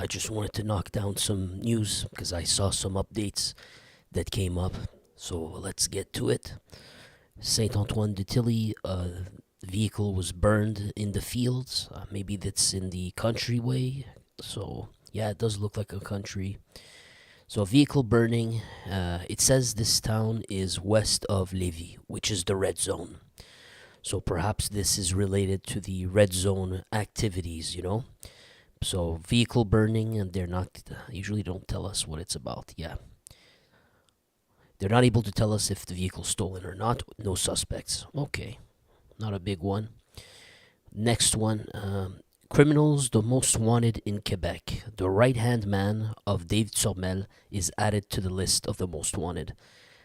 I just wanted to knock down some news because I saw some updates that came up. So let's get to it. Saint Antoine de Tilly, vehicle was burned in the fields. Maybe that's in the countryway. So yeah, it does look like a country. So vehicle burning. It says this town is west of Lévis, which is the red zone. So perhaps this is related to the red zone activities, you know. So vehicle burning, and they're not usually don't tell us what it's about. Yeah, they're not able to tell us if the vehicle's stolen or not. No suspects. Okay, not a big one. Next one. Criminals the most wanted in Quebec. The right-hand man of Dave Turmel is added to the list of the most wanted.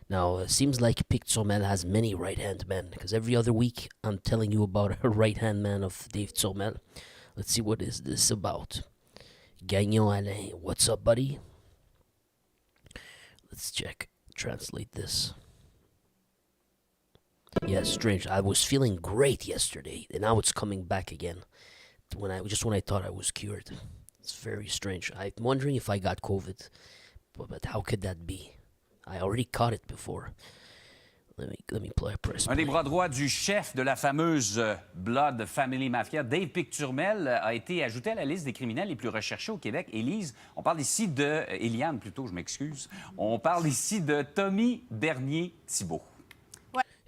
Now, it seems like Pic Turmel has many right-hand men, because every other week I'm telling you about a right-hand man of Dave Turmel. Let's see what is this about. Gagnon Alain, what's up, buddy? Let's translate this. Yeah, strange. I was feeling great yesterday, and now it's coming back again. When I thought I was cured. It's very strange. I'm wondering if I got COVID, but how could that be? I already caught it before. Let me press play. Un des bras droits du chef de la fameuse Blood Family Mafia, Dave Picturmel, a été ajouté à la liste des criminels les plus recherchés au Québec. Élise, on parle ici de... Eliane, plutôt, je m'excuse. On parle ici de Tommy Bernier-Thibault.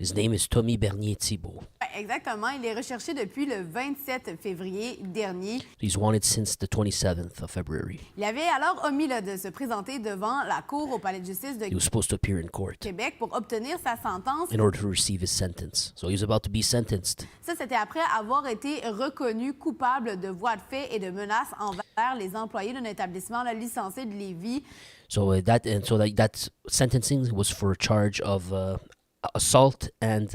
His name is Tommy Bernier-Thibault. Exactement. Il est recherché depuis le 27 février dernier. He's wanted since the 27th of February. Il avait alors omis de se présenter devant la cour au palais de justice de He was supposed to appear in court Québec pour obtenir sa sentence. in order to receive his sentence. So he was about to be sentenced. Ça, c'était après avoir été reconnu coupable de voies de fait et de menaces envers les employés d'un établissement licencié de Lévis. So that sentencing was for a charge of assault and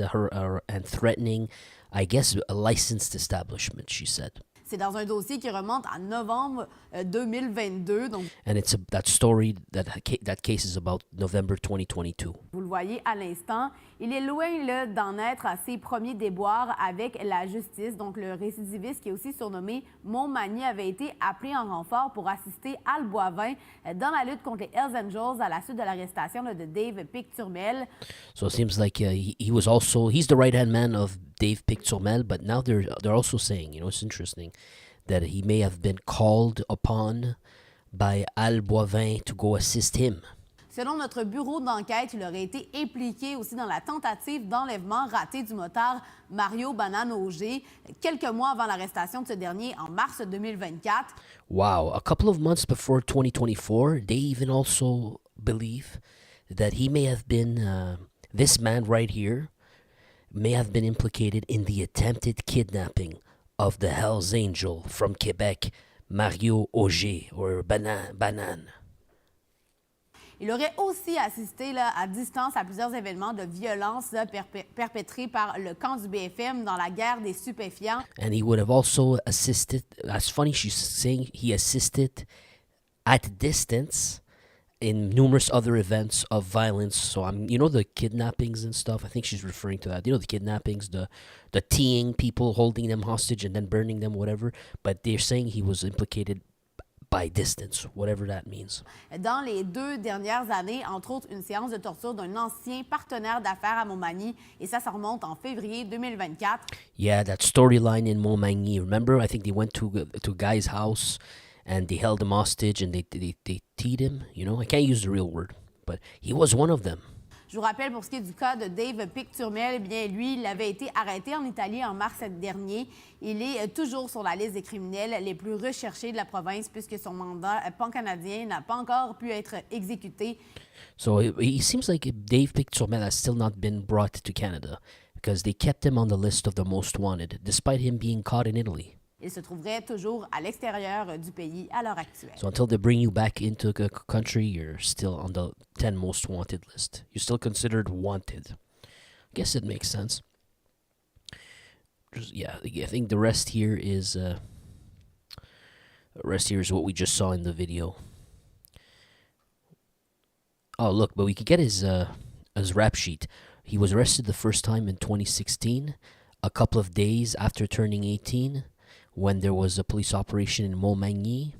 threatening, I guess, a licensed establishment, she said. C'est dans un dossier qui remonte à novembre 2022. Donc, and that case is about November 2022. Vous le voyez à l'instant, il est loin d'en être à ses premiers déboires avec la justice. Donc, le récidiviste, qui est aussi surnommé Montmagny, avait été appelé en renfort pour assister Al Boivin dans la lutte contre les Hells Angels à la suite de l'arrestation de Dave Picturmel. So it seems like he's the right-hand man of Dave Picturmel, but now they're also saying, it's interesting, that he may have been called upon by Al Boivin to go assist him. Selon notre bureau d'enquête, il aurait été impliqué aussi dans la tentative d'enlèvement ratée du motard Mario Banane-Auger quelques mois avant l'arrestation de ce dernier en mars 2024. Wow, a couple of months before 2024, they even also believe that he may have been, this man right here, may have been implicated in the attempted kidnapping of the Hells Angel from Quebec, Mario Auger, or Banane. Il aurait aussi assisté à distance à plusieurs événements de violence perpétrés par le camp du BFM dans la guerre des stupéfiants. And he would have also assisted, that's funny she's saying he assisted at distance in numerous other events of violence. So the kidnappings and stuff, I think she's referring to that. The kidnappings, the teeing people, holding them hostage and then burning them, whatever. But they're saying he was implicated by distance, whatever that means. Dans les 2 dernières années, entre autres, une séance de torture d'un ancien partenaire d'affaires à Montmagny, et ça remonte en février 2024. Yeah, that storyline in Montmagny. Remember, I think they went to a guy's house and they held him hostage and they teed him. I can't use the real word, but he was one of them. Je vous rappelle, pour ce qui est du cas de Dave Picturmel, eh bien, lui, il avait été arrêté en Italie en mars dernier. Il est toujours sur la liste des criminels les plus recherchés de la province puisque son mandat pan-canadien n'a pas encore pu être exécuté. So it seems like Dave Picturmel has still not been brought to Canada because they kept him on the list of the most wanted, despite him being caught in Italy. Il se trouverait toujours à l'extérieur du pays à l'heure actuelle. So until they bring you back into the country, you're still on the 10 most wanted list. You're still considered wanted. I guess it makes sense. I think the rest here is what we just saw in the video. Oh, look, but we could get his rap sheet. He was arrested the first time in 2016, a couple of days after turning 18. When there was a police operation in Montmagny.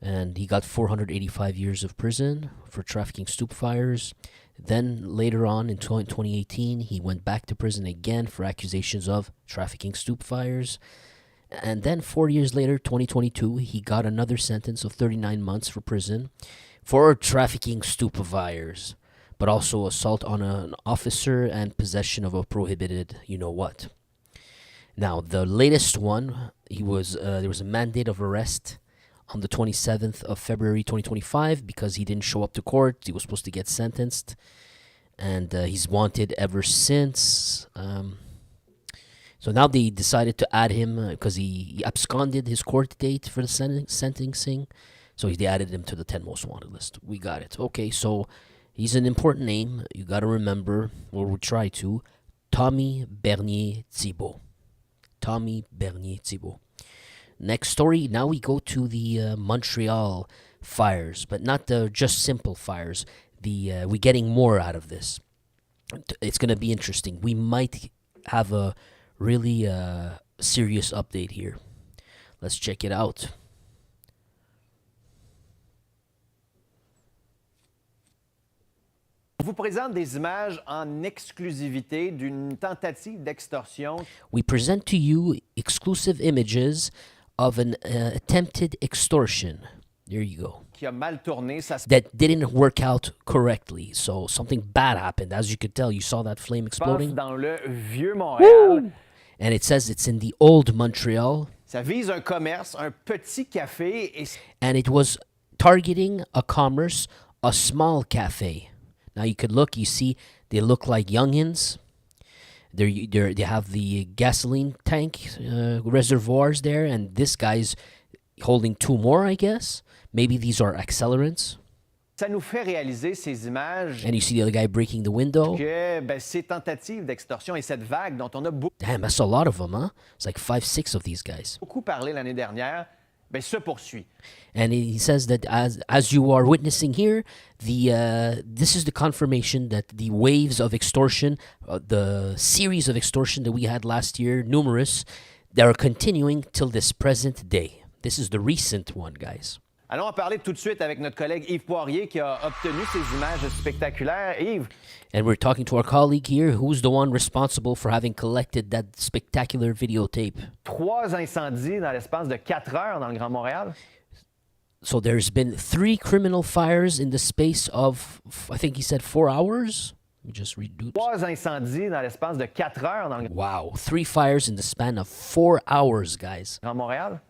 and he got 485 years of prison for trafficking stupefires. Then later on in 2018, he went back to prison again for accusations of trafficking stupefires. And then 4 years later, 2022, he got another sentence of 39 months for prison for trafficking stupefires, but also assault on an officer and possession of a prohibited you-know-what. Now, the latest one, there was a mandate of arrest on the 27th of February 2025 because he didn't show up to court. He was supposed to get sentenced, and he's wanted ever since. So now they decided to add him because he absconded his court date for the sentencing. So they added him to the 10 most wanted list. We got it. Okay, so he's an important name. You got to remember, or we try to, Tommy Bernier-Thibault. Tommy Bernier-Thibault. Next story, now we go to the Montreal fires, but not the just simple fires. We're getting more out of this. It's going to be interesting. We might have a really serious update here. Let's check it out. On vous présente des images en exclusivité d'une tentative d'extorsion. We present to you exclusive images of an attempted extortion. There you go. Qui a mal tourné. That didn't work out correctly. So something bad happened. As you could tell, you saw that flame exploding. Dans le vieux Montréal. And it says it's in the old Montreal. Ça vise un commerce, un petit café. And it was targeting a commerce, a small cafe. Now you could look, you see, they look like youngins. They have the gasoline tank reservoirs there, and this guy's holding two more, I guess. Maybe these are accelerants. Ça nous fait réaliser ces images. And you see the other guy breaking the window. Que ces tentatives d'extorsion et cette vague dont on a Damn, that's a lot of them, huh? It's like 5-6 of these guys. beaucoup parlé l'année dernière. Se poursuit. And he says that as you are witnessing here, this is the confirmation that the waves of extortion, the series of extortion that we had last year, numerous, they are continuing till this present day. This is the recent one, guys. Allons en parler tout de suite avec notre collègue Yves Poirier qui a obtenu ces images spectaculaires. Yves. And we're talking to our colleague here, who's the one responsible for having collected that spectacular videotape. 3 incendies dans l'espace de 4 heures dans le Grand Montréal. So there's been 3 criminal fires in the space of, I think he said 4 hours? Let me just read. 3 incendies dans l'espace de 4 heures dans le Wow, 3 fires in the span of 4 hours, guys. Grand Montréal.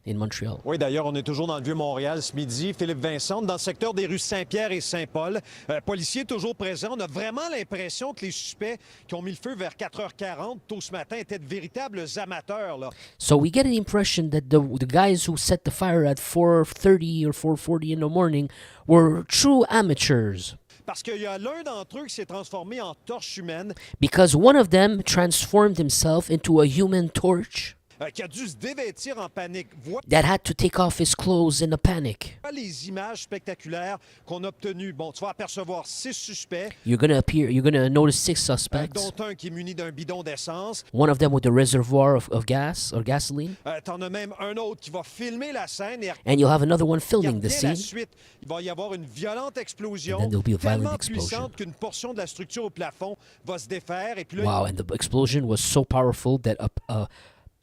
In Montreal. Oui, d'ailleurs, on est toujours dans le Vieux-Montréal ce midi. Philippe Vincent, dans le secteur des rues Saint-Pierre et Saint-Paul. Policiers toujours présents. On a vraiment l'impression que les suspects qui ont mis le feu vers 4h40 tôt ce matin étaient de véritables amateurs. Là. So we get an impression that the guys who set the fire at 4:30 or 4:40 in the morning were true amateurs. Parce qu'il y a l'un d'entre eux qui s'est transformé en torche humaine. Because one of them transformed himself into a human torch. Qui a dû se dévêtir en panique. That had to take off his clothes in a panic. Les images spectaculaires qu'on a obtenues. Bon, tu vas apercevoir 6 suspects. You're gonna notice 6 suspects. Dont un qui est muni d'un bidon d'essence. One of them with a reservoir of gas or gasoline. T'en as même un autre qui va filmer la scène. And you'll have another one filming the scene. Suite, il va y avoir une violente explosion. And then there'll be a violent tellement explosion. Puissante qu'une portion de la structure au plafond va se défaire. Et puis là, wow, and the explosion was so powerful that a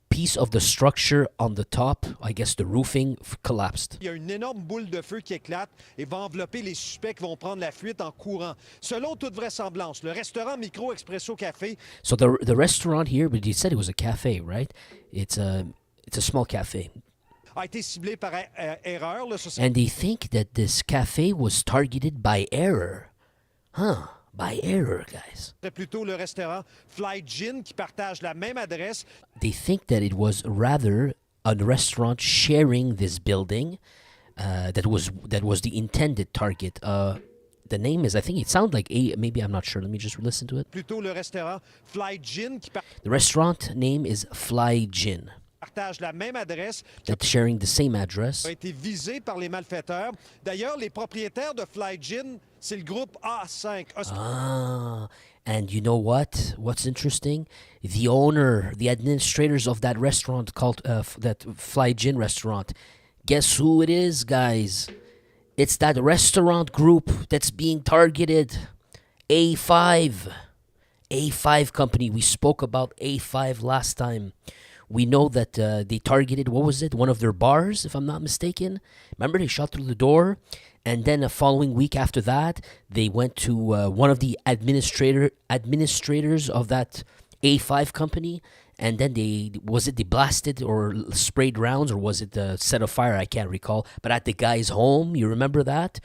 piece of the structure on the top, I guess the roofing, collapsed. Il y a une énorme boule de feu qui éclate et va envelopper les suspects qui vont prendre la fuite en courant. Selon toute vraisemblance, le restaurant Micro Expresso Café. So the restaurant here, but you said it was a cafe, right? It's a small cafe. A été ciblé par erreur. Là, and they think that this cafe was targeted by error. Huh. By error, guys. C'est plutôt le restaurant Fly Gin qui partage la même adresse. They think that it was rather a restaurant sharing this building that was the intended target. The name is, I think it sounds like maybe I'm not sure. Let me just listen to it. Plutôt le restaurant Fly Gin qui The restaurant name is Fly Gin. Partage la même adresse. That's sharing the same address. A été visé par les malfaiteurs. D'ailleurs, les propriétaires de Fly Gin, c'est le groupe A5. And you know what? What's interesting? The administrators of that restaurant called that Fly Gin restaurant Guess who it is, guys? It's that restaurant group that's being targeted. A5. A5 company. We spoke about A5 last time. We know that they targeted, what was it? One of their bars, if I'm not mistaken. Remember, they shot through the door. And then the following week after that, they went to one of the administrators of that A5 company. And then they blasted or sprayed rounds, or was it set a fire? I can't recall. But at the guy's home, you remember that?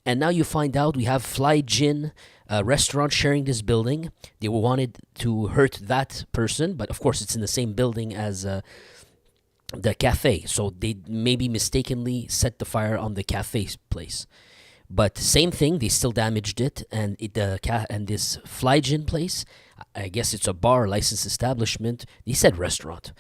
And now you find out we have Fly Gin restaurant sharing this building. They wanted to hurt that person, but of course it's in the same building as the cafe. So they maybe mistakenly set the fire on the cafe place. But same thing, they still damaged it, and and this Fly Gin place, I guess it's a bar, licensed establishment. They said restaurant,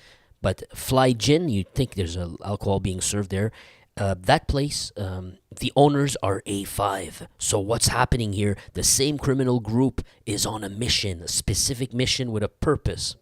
but Fly Gin, you'd think there's alcohol being served there. That place, the owners are A5. So what's happening here? The same criminal group is on a mission, a specific mission with a purpose.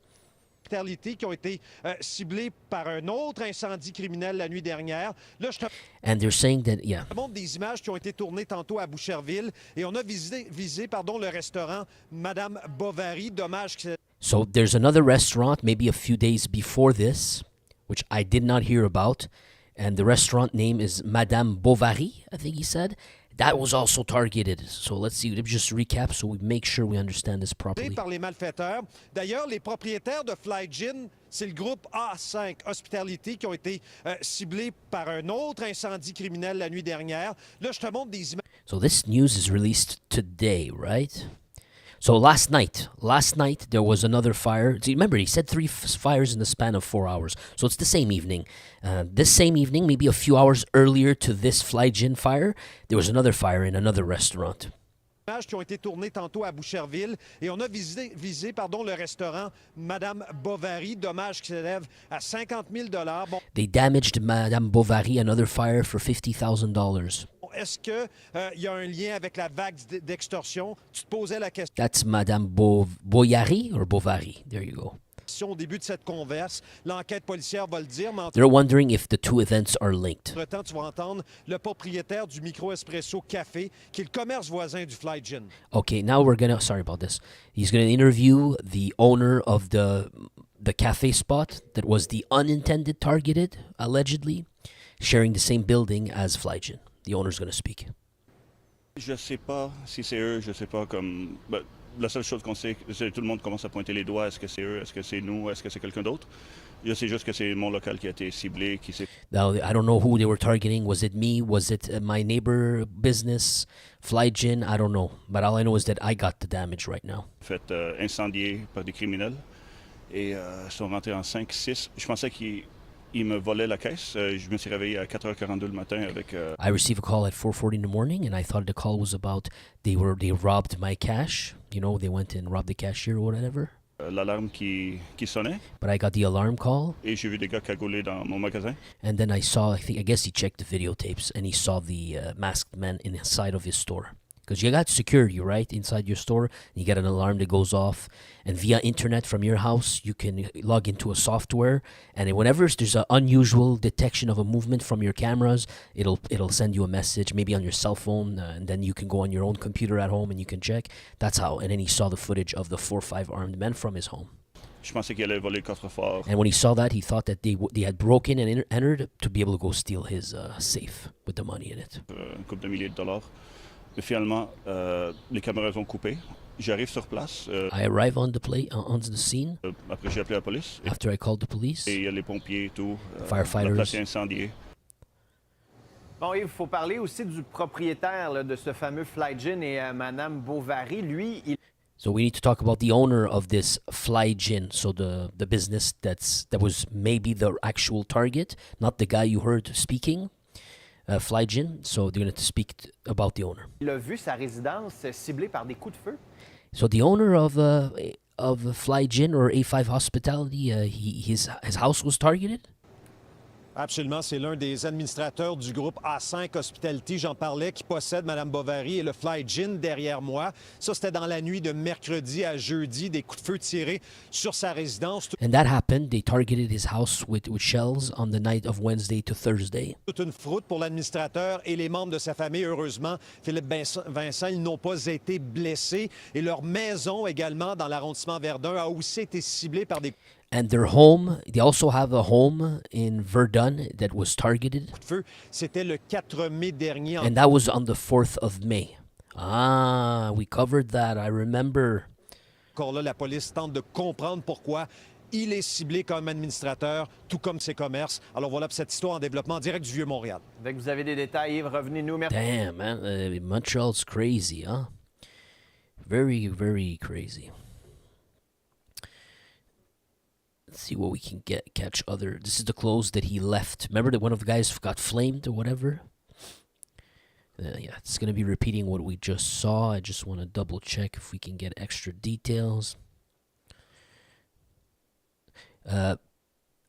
Qui ont été ciblés par un autre incendie criminel la nuit dernière. Là, je te And they're saying that, yeah. montre des images qui ont été tournées tantôt à Boucherville et on a visé le restaurant Madame Bovary. Dommage que So there's another restaurant, maybe a few days before this, which I did not hear about. And the restaurant name is Madame Bovary, I think he said. That was also targeted. So let's see, let me just recap so we make sure we understand this properly. par les malfaiteurs. D'ailleurs, les propriétaires de Fly Gin, c'est le groupe A5 Hospitality qui ont été ciblés par un autre incendie criminel la nuit dernière. Là, je te montre des images. So this news is released today, right? So last night there was another fire. So remember, he said 3 fires in the span of 4 hours. So it's the same evening. This same evening, maybe a few hours earlier to this Fly Gin fire, there was another fire in another restaurant. Qui ont été tournées tantôt à Boucherville et on a visé le restaurant Madame Bovary. Dommage qui s'élève à 50 000 $. Bon, They damaged Madame Bovary, another fire for $50,000. est-ce que y a un lien avec la vague d'extorsion? Tu te posais la question That's Madame Boyari or Bovary. There you go. au début de cette converse. L'enquête policière va le dire, mais They're wondering if the two events are linked. entre-temps, tu vas entendre le propriétaire du Micro Espresso Café, qui est le commerce voisin du Fly Gin. Okay, now sorry about this. He's gonna interview the owner of the cafe spot that was the unintended targeted, allegedly, sharing the same building as Fly Gin. The owner's gonna speak. Je sais pas si c'est eux, je sais pas comme... Ben, la seule chose qu'on sait, c'est que tout le monde commence à pointer les doigts. Est-ce que c'est eux? Est-ce que c'est nous? Est-ce que c'est quelqu'un d'autre? Je sais juste que c'est mon local qui a été ciblé, qui s'est Now, I don't know who they were targeting. Was it me? Was it my neighbor business? Fly Gin? I don't know. But all I know is that I got the damage right now. fait incendier par des criminels. Et ils sont rentrés en 5-6. Je pensais qu'ils me volaient la caisse. Je me suis réveillé à 4h42 le matin avec... I received a call at 4:40 in the morning, and I thought the call was about they robbed my cash. You know, they went and robbed the cashier or whatever. l'alarme qui sonnait. But I got the alarm call, Et j'ai vu des gars cagoulés dans mon magasin. and then I guess he checked the videotapes, and he saw the masked man inside of his store. Because you got security, right, inside your store. You get an alarm that goes off, and via internet from your house, you can log into a software, and whenever there's an unusual detection of a movement from your cameras, it'll send you a message, maybe on your cell phone, and then you can go on your own computer at home and you can check. That's how. And then he saw the footage of the 4 or 5 armed men from his home. Je pensais qu'il allait voler le coffre-fort. And when he saw that, he thought that they had broken and entered to be able to go steal his safe with the money in it. Une couple de milliers de dollars. Et finalement, les caméras ont coupé. J'arrive sur place. I arrive on the scene Après, j'ai appelé la police. after I called the police. Et il y a les pompiers et tout. Firefighters. La place est incendiée. Bon, Yves, il faut parler aussi du propriétaire là, de ce fameux Fly Gin et Madame Bovary. Lui, il So we need to talk about the owner of this Fly Gin. So the business that was maybe the actual target, not the guy you heard speaking. Fly Gin. So they're going to speak about the owner. a vu sa résidence ciblée par des coups de feu. So the owner of Fly Gin or A5 Hospitality, his house was targeted. Absolument, c'est l'un des administrateurs du groupe A5 Hospitality, j'en parlais, qui possède Mme Bovary et le Fly Gin derrière moi. Ça, c'était dans la nuit de mercredi à jeudi, des coups de feu tirés sur sa résidence. And that happened. They targeted his house with shells on the night of Wednesday to Thursday. Toute une froute pour l'administrateur et les membres de sa famille. Heureusement, Philippe Vincent, ils n'ont pas été blessés. Et leur maison également, dans l'arrondissement Verdun, a aussi été ciblée par des And their home, they also have a home in Verdun that was targeted. coups de feu. C'était le 4 mai dernier. And that was on the 4th of May. Ah, we covered that. I remember. Encore là, la police tente de comprendre pourquoi il est ciblé comme administrateur, tout comme ses commerces. Alors voilà pour cette histoire en développement en direct du Vieux-Montréal. Dès que vous avez des détails, Yves, revenez-nous. Merci. Damn, man. Montreal's crazy, huh? Very, very crazy. Let's see what we can catch other. This is the clothes that he left. Remember that one of the guys got flamed or whatever? Yeah, it's going to be repeating what we just saw. I just want to double check if we can get extra details. Oh,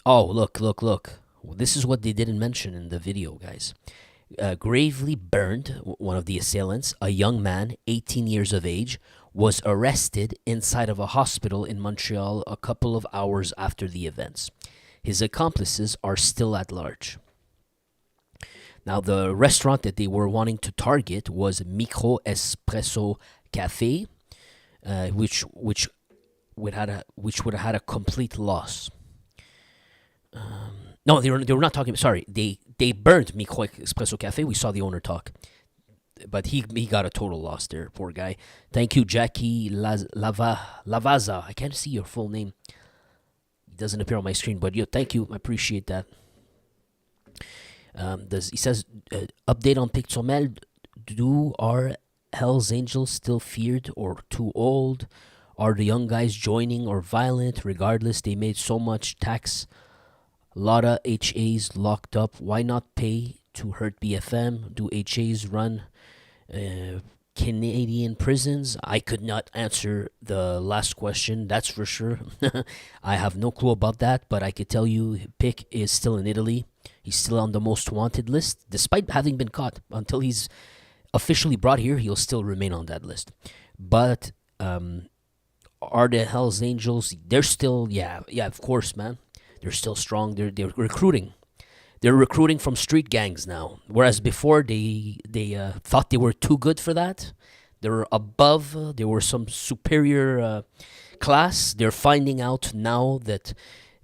look. Well, this is what they didn't mention in the video, guys. Gravely burned, one of the assailants, a young man, 18 years of age, was arrested inside of a hospital in Montreal a couple of hours after the events. His accomplices are still at large. Now, the restaurant that they were wanting to target was Micro Espresso Cafe, which would have had a complete loss. No, they were not talking. Sorry, they burned Micro Espresso Cafe. We saw the owner talk, but he got a total loss there. Poor guy. Thank you, Jackie Lavaza. I can't see your full name. It doesn't appear on my screen, but thank you. I appreciate that. He says, update on Picturmel. Do our Hells Angels still feared or too old? Are the young guys joining or violent? Regardless, they made so much tax. Lotta HAs locked up. Why not pay to hurt BFM? Do HAs run Canadian prisons? I could not answer the last question, that's for sure. I have no clue about that, but I could tell you Pick is still in Italy. He's still on the most wanted list, despite having been caught. Until he's officially brought here, he'll still remain on that list. But are the Hells Angels? They're still, yeah, of course, man. They're still strong. They're recruiting. They're recruiting from street gangs now. Whereas before they thought they were too good for that. They were above. They were some superior class. They're finding out now that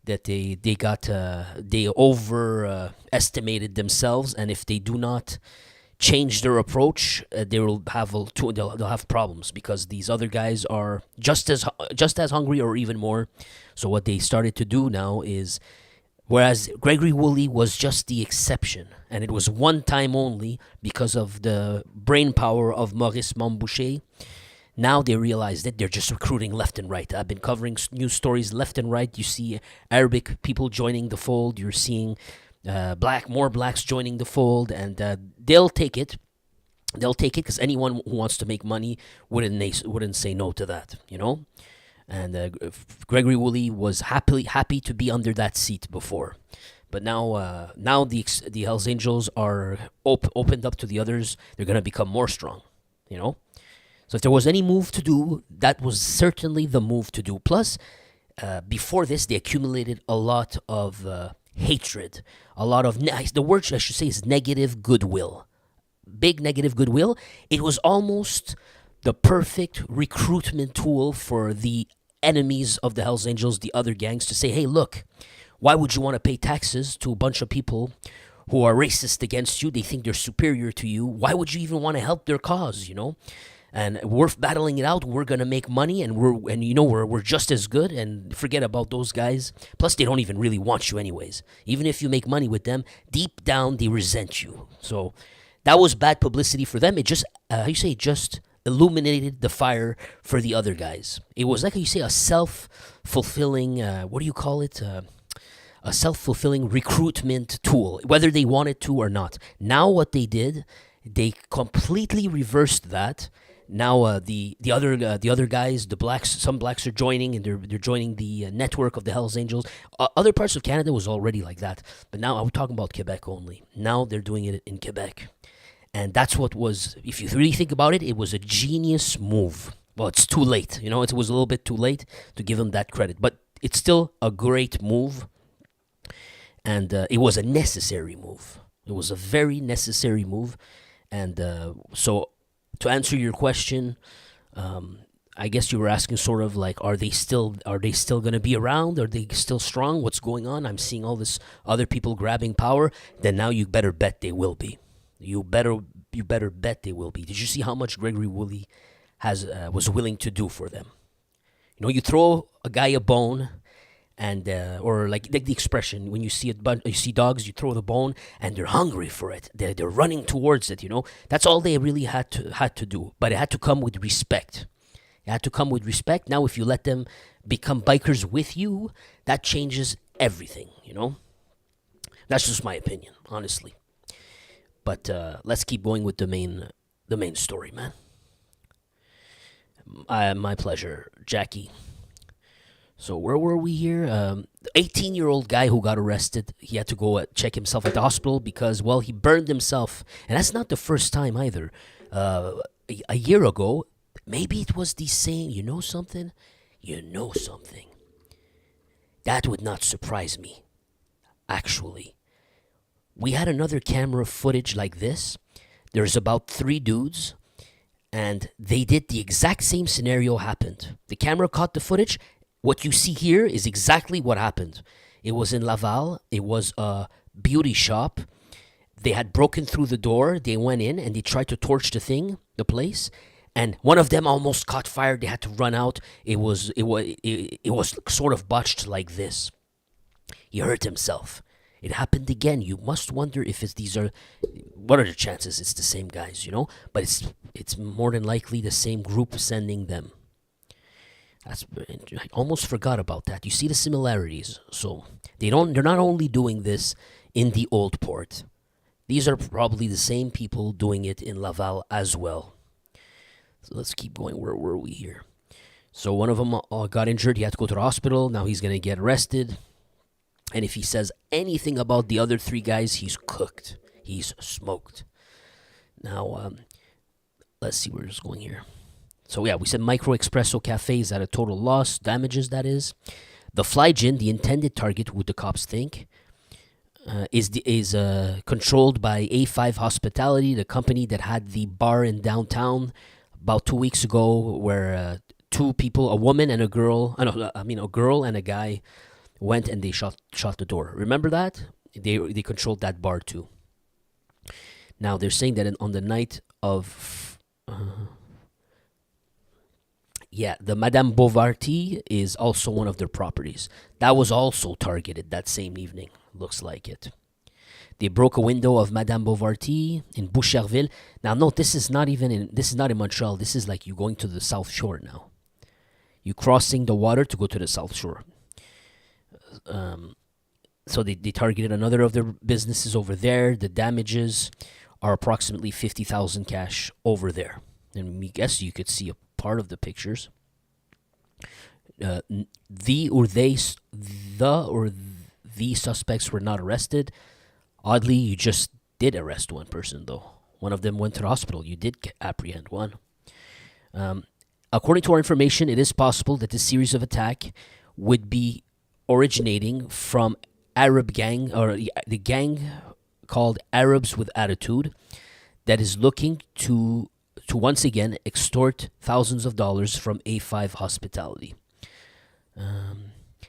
they overestimated themselves, and if they do not change their approach, they'll have problems, because these other guys are just as hungry or even more. So what they started to do now is, whereas Gregory Woolley was just the exception, and it was one time only because of the brain power of Maurice Montboucher, now they realize that they're just recruiting left and right. I've been covering news stories left and right. You see Arabic people joining the fold. You're seeing more blacks joining the fold, and they'll take it. They'll take it because anyone who wants to make money wouldn't say no to that, you know. And Gregory Woolley was happy to be under that seat before, but now the Hells Angels are opened up to the others. They're gonna become more strong, you know. So if there was any move to do, that was certainly the move to do. Plus, before this, they accumulated a lot of hatred, a lot of the word I should say is negative goodwill, big negative goodwill. It was almost the perfect recruitment tool for the enemies of the Hells Angels, the other gangs, to say, hey, look, why would you want to pay taxes to a bunch of people who are racist against you? They think they're superior to you. Why would you even want to help their cause, you know? And we're battling it out. We're going to make money, and we're just as good, and forget about those guys. Plus, they don't even really want you anyways. Even if you make money with them, deep down, they resent you. So that was bad publicity for them. It just, just illuminated the fire for the other guys. It was like a self-fulfilling, what do you call it? A self-fulfilling recruitment tool, whether they wanted to or not. Now what they did, they completely reversed that. Now the other guys, the blacks, some blacks are joining, and they're joining the network of the Hells Angels. Other parts of Canada was already like that, but now I'm talking about Quebec only. Now they're doing it in Quebec, and that's what was. If you really think about it, it was a genius move. Well, it's too late. You know, it was a little bit too late to give them that credit, but it's still a great move, and it was a necessary move. It was a very necessary move, and so. To answer your question, I guess you were asking sort of like, are they still going to be around? Are they still strong? What's going on? I'm seeing all this other people grabbing power. Then now you better bet they will be. You better bet they will be. Did you see how much Gregory Woolley was willing to do for them? You know, you throw a guy a bone, and or like the expression, when you see you see dogs, you throw the bone and they're hungry for it. They're running towards it. You know, that's all they really had to do. But it had to come with respect. It had to come with respect. Now, if you let them become bikers with you, that changes everything. You know, that's just my opinion, honestly. But let's keep going with the main story, man. My pleasure, Jackie. So where were we here? 18-year-old guy who got arrested. He had to go check himself at the hospital because, well, he burned himself. And that's not the first time either. A year ago, maybe it was the same. You know something? You know something. That would not surprise me, actually. We had another camera footage like this. There's about 3 dudes, and they did the exact same scenario happened. The camera caught the footage. What you see here is exactly what happened. It was in Laval. It was a beauty shop. They had broken through the door. They went in and they tried to torch the place. And one of them almost caught fire. They had to run out. It was sort of botched like this. He hurt himself. It happened again. You must wonder if what are the chances it's the same guys, you know? But it's more than likely the same group sending them. I almost forgot about that. You see the similarities. So they're not only doing this in the old port. These are probably the same people doing it in Laval as well. So let's keep going. Where were we here? So one of them got injured. He had to go to the hospital. Now he's going to get arrested. And if he says anything about the other 3 guys, he's cooked. He's smoked. Now, let's see where it's going here. So yeah, we said Micro Espresso Cafe is at a total loss. Damages, that is. The Fly Gin, the intended target, would the cops think, is controlled by A5 Hospitality, the company that had the bar in downtown about 2 weeks ago, where 2 people, a woman and a girl, a girl and a guy, went and they shot the door. Remember that? They controlled that bar too. Now they're saying that on the night of. The Madame Bovary is also one of their properties. That was also targeted that same evening. Looks like it. They broke a window of Madame Bovary in Boucherville. Now, note, this is not in Montreal. This is like you going to the South Shore now. You crossing the water to go to the South Shore. So they targeted another of their businesses over there. The damages are approximately 50,000 cash over there. And I guess you could see a part of the pictures. The suspects were not arrested. Oddly, you just did arrest one person, though. One of them went to the hospital. You did apprehend one. According to our information, it is possible that this series of attack would be originating from Arab gang, or the gang called Arabs with Attitude, that is looking to once again extort thousands of dollars from A5 Hospitality.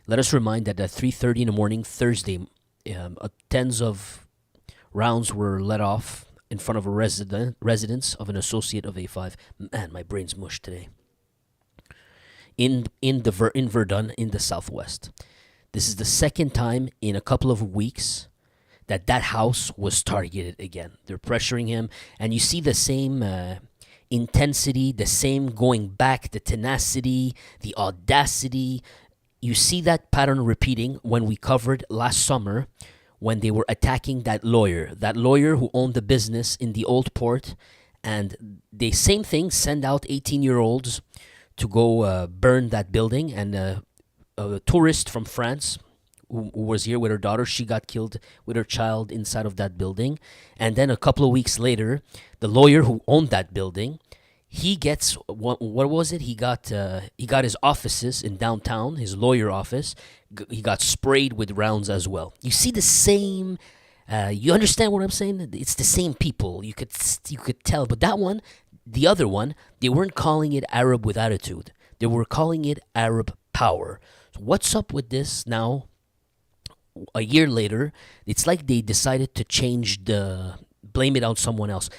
Let us remind that at 3:30 in the morning, Thursday, tens of rounds were let off in front of a residence of an associate of A5. Man, my brain's mush today. In Verdun, in the southwest. This is the second time in a couple of weeks that house was targeted again. They're pressuring him, and you see the same intensity, the same going back, the tenacity, the audacity. You see that pattern repeating when we covered last summer when they were attacking that lawyer who owned the business in the old port, And they same thing, send out 18-year-olds to go burn that building. And a tourist from France who was here with her daughter, she got killed with her child inside of that building. And then a couple of weeks later, the lawyer who owned that building, he gets what was it? He got his offices in downtown, his lawyer office. He got sprayed with rounds as well. You see the same. You understand what I'm saying? It's the same people. You could tell. But that one, the other one, they weren't calling it Arab with attitude. They were calling it Arab power. So what's up with this now? A year later, it's like they decided to blame it on someone else.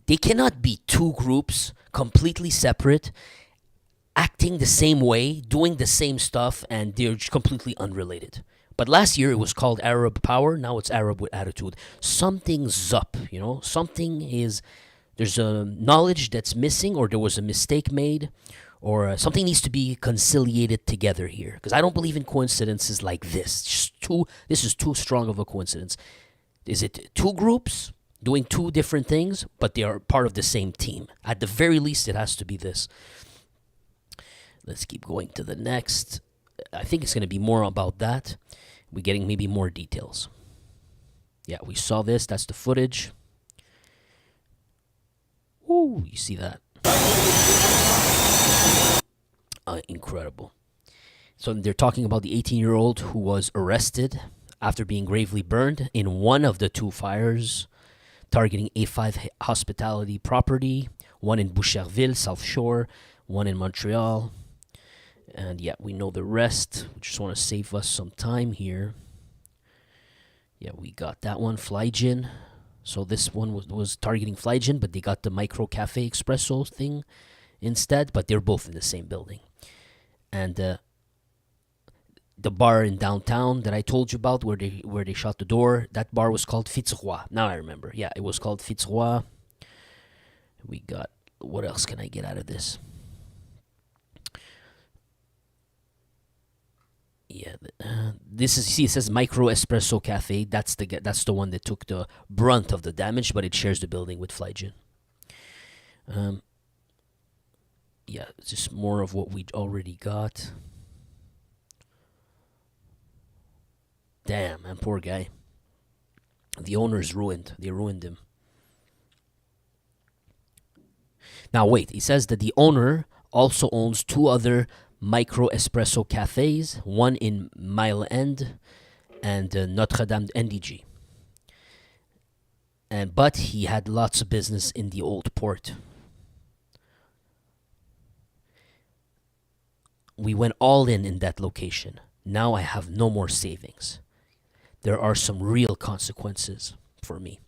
They cannot be two groups completely separate, acting the same way, doing the same stuff, and they're completely unrelated. But last year it was called Arab power. Now it's Arab with attitude. Something's up, there's a knowledge that's missing, or there was a mistake made, or something needs to be conciliated together here. Because I don't believe in coincidences like this. This is too strong of a coincidence. Is it two groups doing two different things, but they are part of the same team? At the very least, it has to be this. Let's keep going to the next. I think it's going to be more about that. We're getting maybe more details. Yeah, we saw this. That's the footage. Ooh, you see that? Incredible. So they're talking about the 18-year-old who was arrested after being gravely burned in one of the two fires targeting A5 hospitality property, one in Boucherville, South Shore, one in Montreal. And yeah, we know the rest. We just want to save us some time here. Yeah, we got that one, Flygin. So this one was targeting Flygin, but they got the Micro Cafe Espresso thing instead, but they're both in the same building. And the bar in downtown that I told you about where they shot the door, that bar was called Fitzroy. Now I remember. Yeah, it was called Fitzroy. We got, what else can I get out of this? Yeah, this is, see, it says Micro Espresso Cafe. That's the one that took the brunt of the damage, but it shares the building with Flygin. Yeah, it's just more of what we already got. Damn, man, poor guy. The owner's ruined. They ruined him. Now wait, he says that the owner also owns two other Micro Espresso cafes, one in Mile End and Notre Dame NDG. But he had lots of business in the old port. We went all in that location. Now I have no more savings. There are some real consequences for me.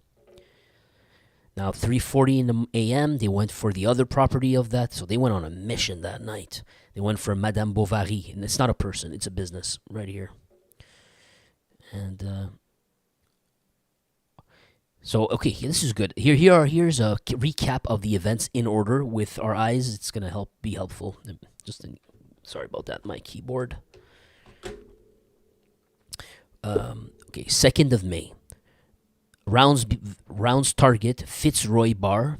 Now, 3:40 a.m., they went for the other property of that, so they went on a mission that night. They went for Madame Bovary, and it's not a person, it's a business right here. And so, okay, this is good. Here's a recap of the events in order with our eyes. It's gonna be helpful. Sorry about that, my keyboard. Okay, 2nd of May. Rounds target Fitzroy Bar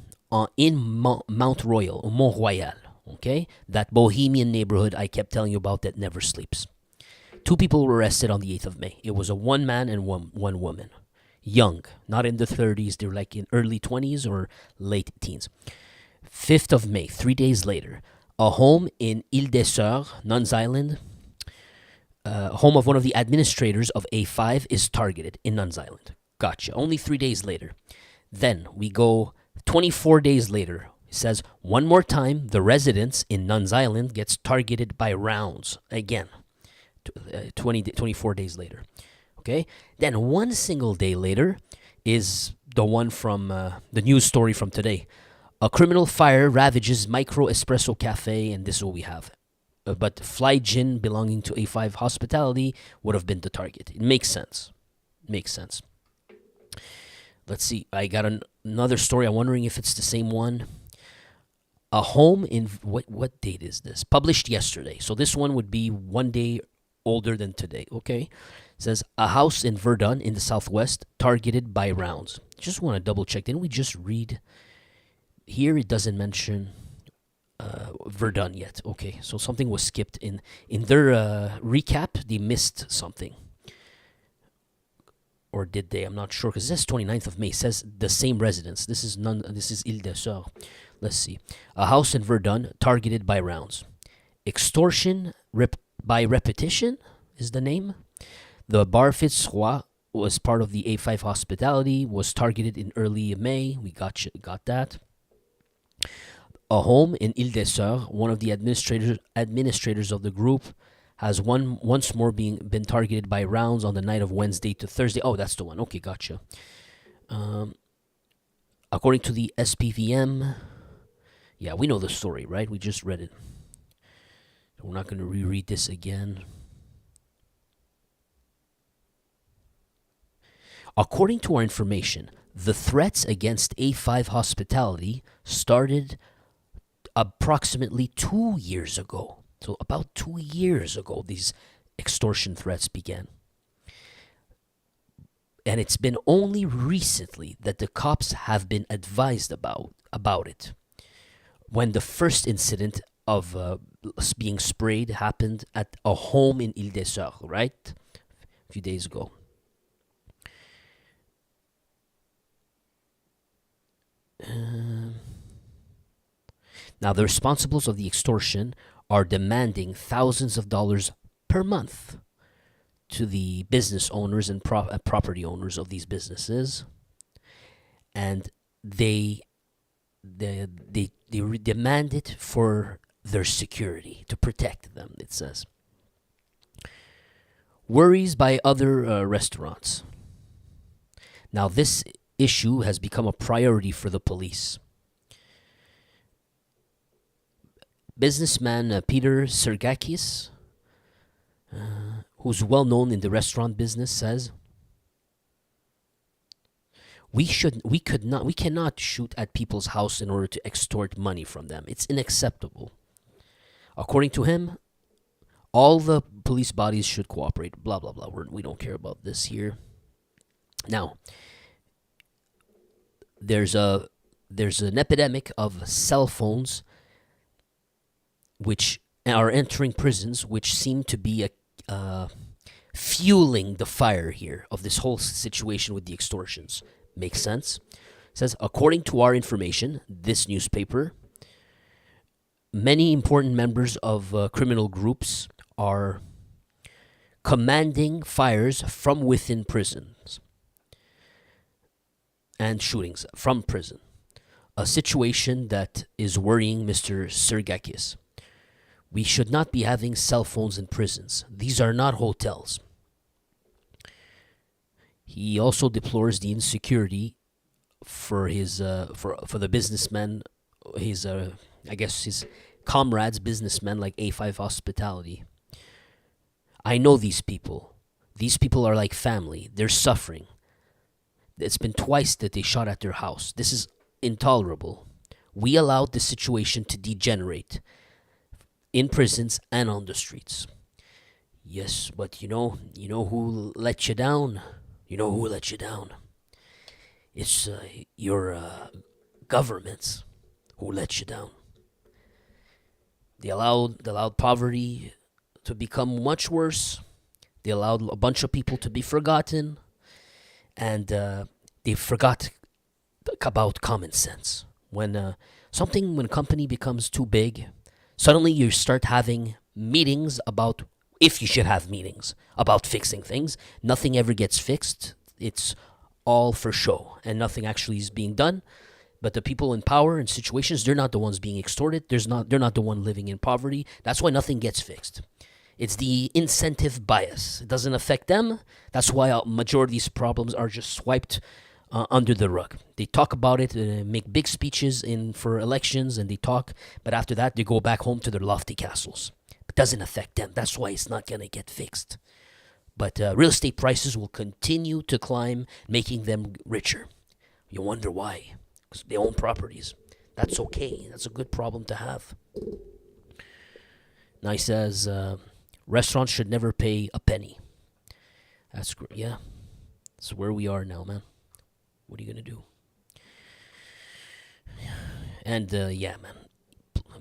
in Mount Royal, Mont Royal. Okay, that bohemian neighborhood I kept telling you about that never sleeps. 2 people were arrested on the 8th of May. It was a one man and one woman. Young, not in the 30s. They're like in early 20s or late teens. 5th of May, 3 days later, a home in Ile des Sœurs, Nuns Island, home of one of the administrators of A5, is targeted in Nuns Island. Gotcha. Only 3 days later. Then we go 24 days later. It says, one more time, the residence in Nuns Island gets targeted by rounds. Again, 24 days later. Okay? Then one single day later is the one from the news story from today. A criminal fire ravages Micro Espresso Cafe, and this is what we have. But Flygin belonging to A5 Hospitality would have been the target. It makes sense. Makes sense. Let's see. I got another story. I'm wondering if it's the same one. A home in... What date is this? Published yesterday. So this one would be 1 day older than today. Okay? It says, a house in Verdun in the southwest targeted by rounds. Just want to double check. Didn't we just read here it doesn't mention Verdun yet. Okay, so something was skipped in their recap. They missed something, or did they? I'm not sure because it says 29th of May. It says the same residence. This is Ile-des-Sœurs. Let's see. A house in Verdun targeted by rounds. Extortion by repetition is the name. The bar Fitzroy was part of the A5 hospitality, was targeted in early May. We got that. A home in Ile-des-Sœurs, one of the administrators of the group, has once more been targeted by rounds on the night of Wednesday to Thursday. Oh, that's the one. Okay, gotcha. According to the SPVM, yeah, we know the story, right? We just read it. We're not going to reread this again. According to our information, the threats against A5 hospitality started approximately 2 years ago. So about 2 years ago, these extortion threats began. And it's been only recently that the cops have been advised about it. When the first incident of being sprayed happened at a home in Ile-des-Sœurs, right? A few days ago. Now, the responsibles of the extortion are demanding thousands of dollars per month to the business owners and property owners of these businesses, and they demand it for their security, to protect them, it says. Worries by other restaurants. Now, this issue has become a priority for the police. Businessman Peter Sergakis, who's well known in the restaurant business, says, We cannot shoot at people's house in order to extort money from them. It's unacceptable. According to him, all the police bodies should cooperate. Blah blah blah. We don't care about this here. Now, there's an epidemic of cell phones which are entering prisons, which seem to be fueling the fire here of this whole situation with the extortions. Makes sense? It says, according to our information, this newspaper, many important members of criminal groups are commanding fires from within prisons and shootings from prison. A situation that is worrying Mr. Sergakis. We should not be having cell phones in prisons. These are not hotels. He also deplores the insecurity for his for the businessmen, his comrades, businessmen like A5 Hospitality. I know these people. These people are like family. They're suffering. It's been twice that they shot at their house. This is intolerable. We allowed this situation to degenerate in prisons and on the streets. Yes, but you know who let you down? You know who let you down? It's your governments who let you down. They allowed poverty to become much worse. They allowed a bunch of people to be forgotten, and they forgot about common sense. When a company becomes too big, suddenly you start having meetings about if you should have meetings about fixing things. Nothing ever gets fixed. It's all for show, and nothing actually is being done. But the people in power and situations, they're not the ones being extorted. They're not the one living in poverty. That's why nothing gets fixed. It's the incentive bias. It doesn't affect them. That's why a majority of these problems are just swiped under the rug. They talk about it, make big speeches for elections, and they talk. But after that, they go back home to their lofty castles. It doesn't affect them. That's why it's not going to get fixed. But real estate prices will continue to climb, making them richer. You wonder why. Because they own properties. That's okay. That's a good problem to have. Now he says, restaurants should never pay a penny. That's great. Yeah. That's where we are now, man. What are you going to do? And yeah, man.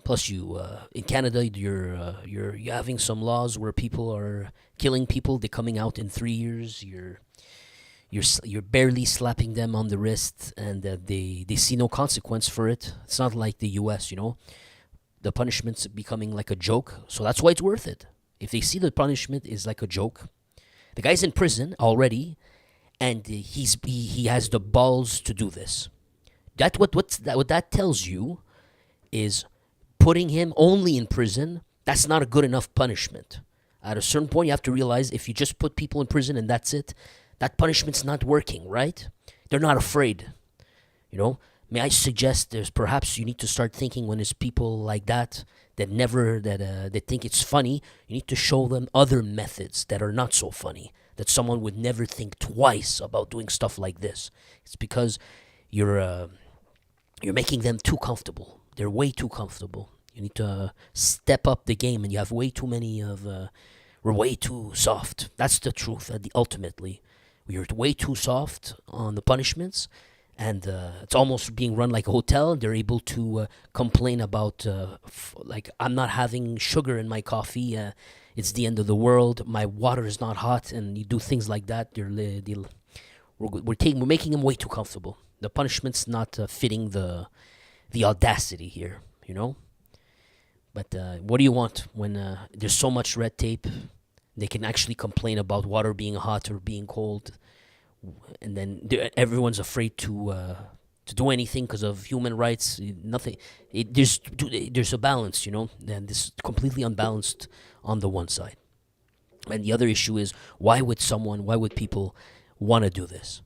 Plus, you in Canada, you're having some laws where people are killing people. They're coming out in 3 years. You're barely slapping them on the wrist, and they see no consequence for it. It's not like the U.S. The punishment's becoming like a joke. So that's why it's worth it. If they see the punishment is like a joke, the guy's in prison already, and he has the balls to do this. What that tells you is putting him only in prison. That's not a good enough punishment. At a certain point, you have to realize if you just put people in prison and that's it, that punishment's not working, right? They're not afraid. May I suggest there's perhaps you need to start thinking when it's people like that that think it's funny, you need to show them other methods that are not so funny, that someone would never think twice about doing stuff like this. It's because you're making them too comfortable. They're way too comfortable. You need to step up the game, and you have way too many we're way too soft. That's the truth. Ultimately, we're way too soft on the punishments, and it's almost being run like a hotel. They're able to complain about like, I'm not having sugar in my coffee. It's the end of the world. My water is not hot, and you do things like that. We're making them way too comfortable. The punishment's not fitting the audacity here, But what do you want when there's so much red tape? They can actually complain about water being hot or being cold, and then everyone's afraid to do anything because of human rights. Nothing. There's a balance, and this is completely unbalanced on the one side. And the other issue is why would people want to do this?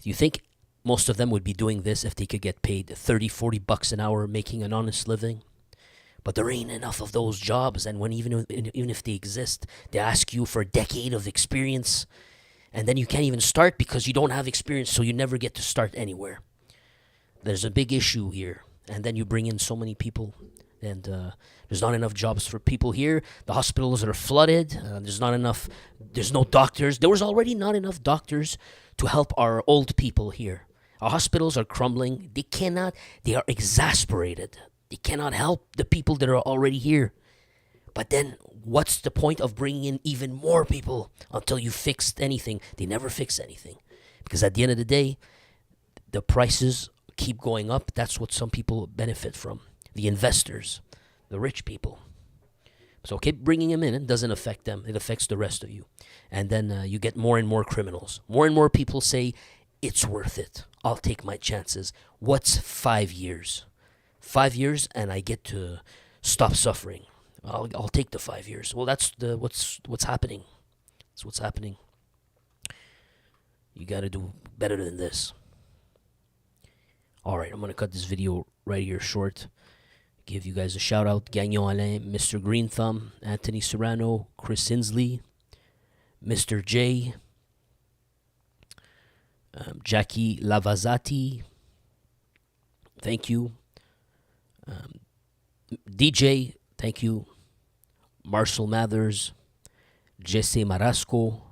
Do you think most of them would be doing this if they could get paid $30-40 an hour making an honest living? But there ain't enough of those jobs, and even if they exist, they ask you for a decade of experience, and then you can't even start because you don't have experience, so you never get to start anywhere. There's a big issue here, and then you bring in so many people, and there's not enough jobs for people here. The hospitals are flooded. There's no doctors. There was already not enough doctors to help our old people here. Our hospitals are crumbling. They are exasperated. They cannot help the people that are already here. But then, what's the point of bringing in even more people until you fixed anything? They never fix anything. Because at the end of the day, the prices keep going up. That's what some people benefit from. The investors, the rich people. So keep bringing them in. It doesn't affect them. It affects the rest of you. And then you get more and more criminals. More and more people say, it's worth it. I'll take my chances. What's 5 years? 5 years and I get to stop suffering. I'll take the 5 years. Well, that's what's happening. That's what's happening. You got to do better than this. All right, I'm going to cut this video right here short. Give you guys a shout out. Gagnon Alain, Mr. Green Thumb, Anthony Serrano, Chris Hinsley, Mr. J, Jackie Lavazati. Thank you. DJ, thank you. Marcel Mathers, Jesse Marasco,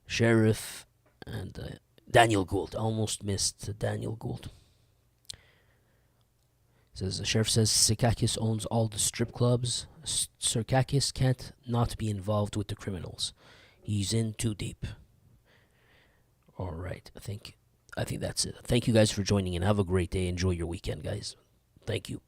Sheriff, and Daniel Gould. Almost missed Daniel Gould. The sheriff says Sekakis owns all the strip clubs. Sekakis can't not be involved with the criminals. He's in too deep. All right, I think that's it. Thank you guys for joining in. Have a great day. Enjoy your weekend, guys. Thank you.